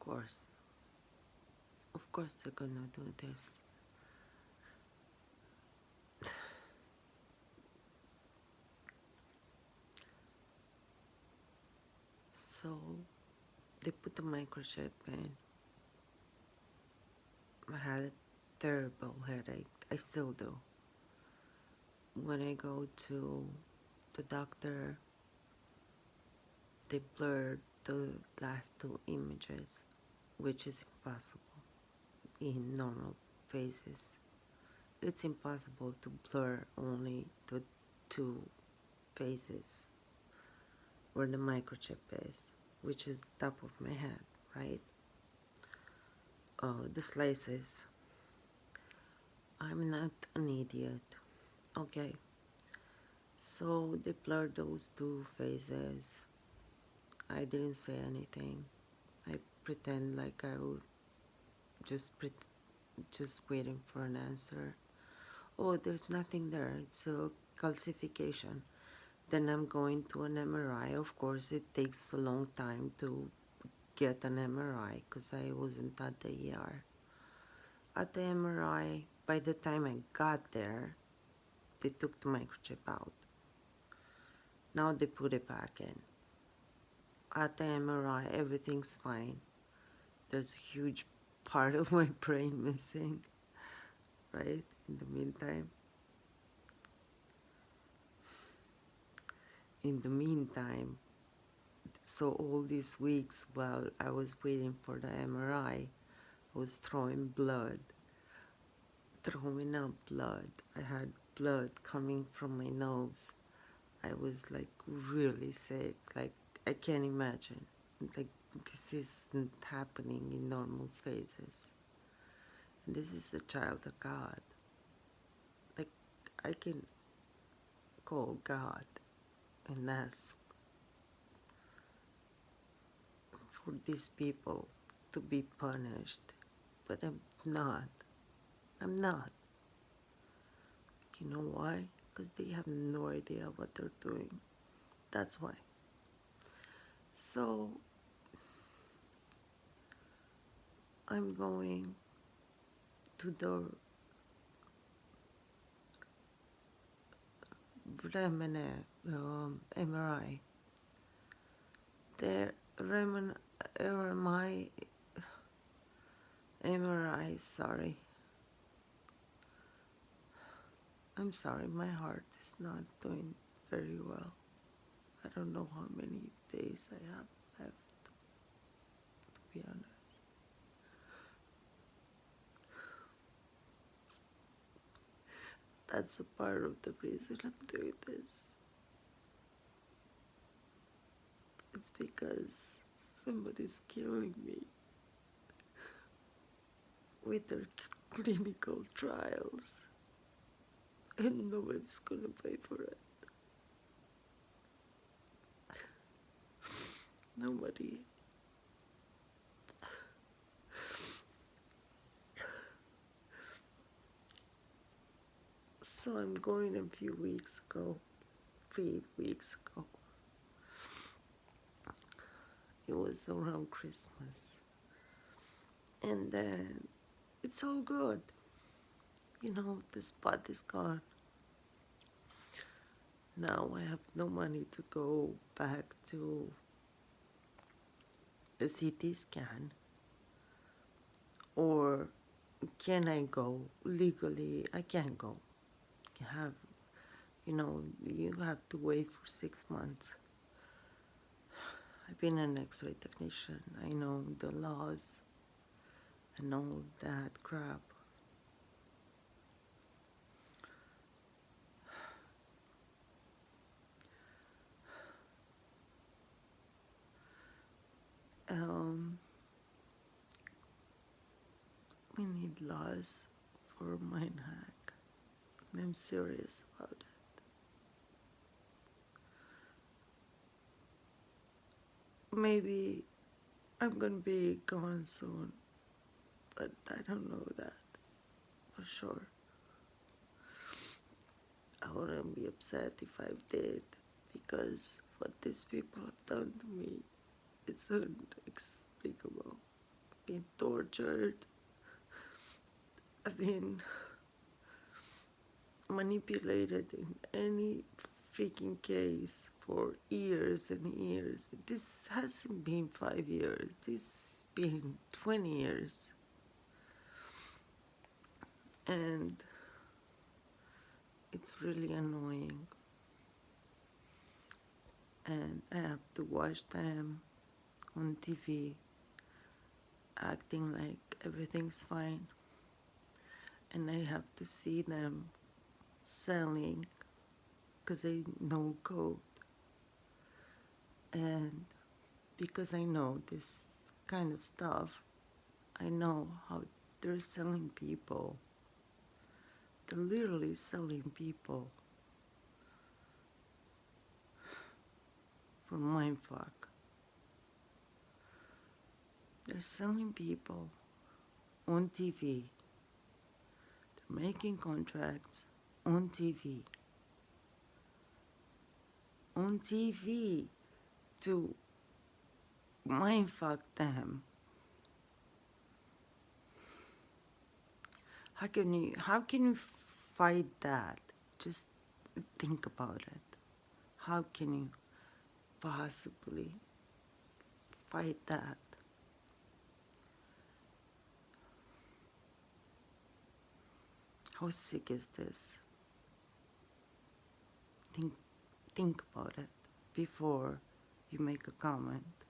course. Of course they're gonna do this. So they put the microchip in. I had a terrible headache. I still do. When I go to the doctor, they blurred the last two images, which is impossible in normal phases. It's impossible to blur only the two phases where the microchip is, which is the top of my head, right? The slices. I'm not an idiot. Okay, so they blurred those two phases. I didn't say anything. I pretend like I would just waiting for an answer. Oh, there's nothing there. It's a calcification. Then I'm going to an MRI. Of course, it takes a long time to get an MRI because I wasn't at the ER. At the MRI, by the time I got there, they took the microchip out. Now they put it back in. At the MRI, everything's fine. There's a huge part of my brain missing, right? In the meantime, so all these weeks while I was waiting for the MRI, I was throwing out blood. I had blood coming from my nose. I was like really sick. Like I can't imagine. Like this isn't happening in normal phases. And this is a child of God. Like I can call God and ask for these people to be punished. But I'm not. I'm not. You know why? Because they have no idea what they're doing. That's why. So I'm going to the Remene MRI. The MRI, sorry. I'm sorry, my heart is not doing very well. I don't know how many days I have left, to be honest. That's a part of the reason I'm doing this. It's because somebody's killing me with their clinical trials and no one's gonna pay for it. Nobody. So I'm going a few weeks ago, 3 weeks ago. It was around Christmas. And then it's all good. You know, the spot is gone. Now I have no money to go back to the CT scan. Or can I go? Legally, I can't go. You have to wait for 6 months. I've been an X-ray technician. I know the laws and all that crap. We need laws for mine hack. I'm serious about it. Maybe I'm gonna be gone soon, but I don't know that for sure. I wouldn't be upset if I did, because what these people have done to me, it's inexplicable. been tortured. I've been manipulated in any freaking case for years and years. This hasn't been 5 years, this has been 20 years. And it's really annoying. And I have to watch them on TV acting like everything's fine. And I have to see them selling because they know code. And because I know this kind of stuff, I know how they're selling people. They're literally selling people for mindfuck. They're selling people on TV. They're making contracts on TV. On TV to mindfuck them. How can you fight that? Just think about it. How can you possibly fight that? How sick is this? Think about it before you make a comment.